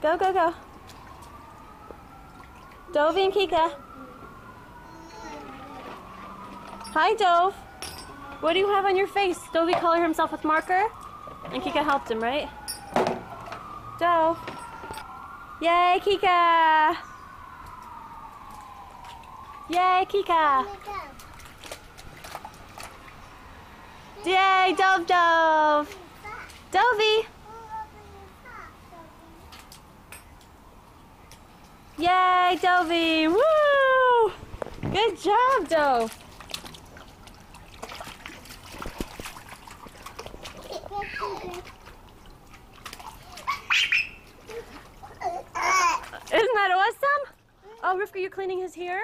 Go, go, go. Dovey and Kika. Hi, Dove. What do you have on your face? Dovey colored himself with marker, and Kika helped him, right? Dove. Yay, Kika. Yay, Kika. Yay, Dove, Dove. Dovey. Yay, Dovey. Woo! Good job, Dove. Isn't that awesome? Oh, Rivka, you're cleaning his hair?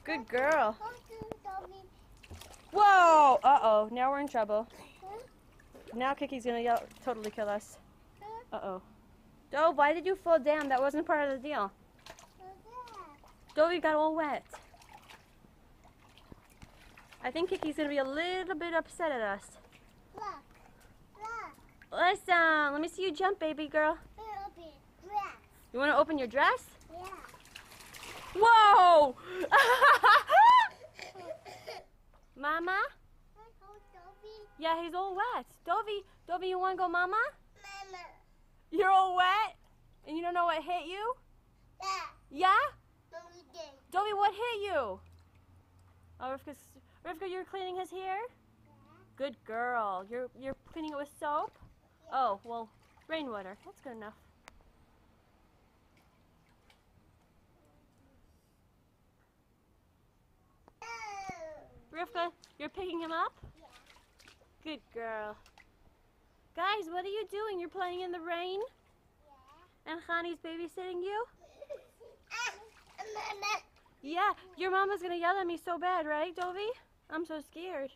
Good girl. Whoa! Uh-oh, now we're in trouble. Now Kiki's gonna totally kill us. Uh-oh. Dove, why did you fall down? That wasn't part of the deal. Dovey got all wet. I think Kiki's gonna be a little bit upset at us. Listen, let me see you jump, baby girl. You want to open your dress? Yeah. Whoa! Mama? Yeah, he's all wet. Dovey, you want to go, Mama? Mama. You're all wet? And you don't know what hit you? Yeah. Yeah? Dovey, what hit you? Oh, Rivka, you're cleaning his hair? Yeah. Good girl. You're cleaning it with soap? Yeah. Oh, well, rainwater. That's good enough. Rivka, you're picking him up? Yeah. Good girl. Guys, what are you doing? You're playing in the rain? Yeah. And Khani's babysitting you? Mama. Yeah, your mama's gonna yell at me so bad, right, Dovey? I'm so scared.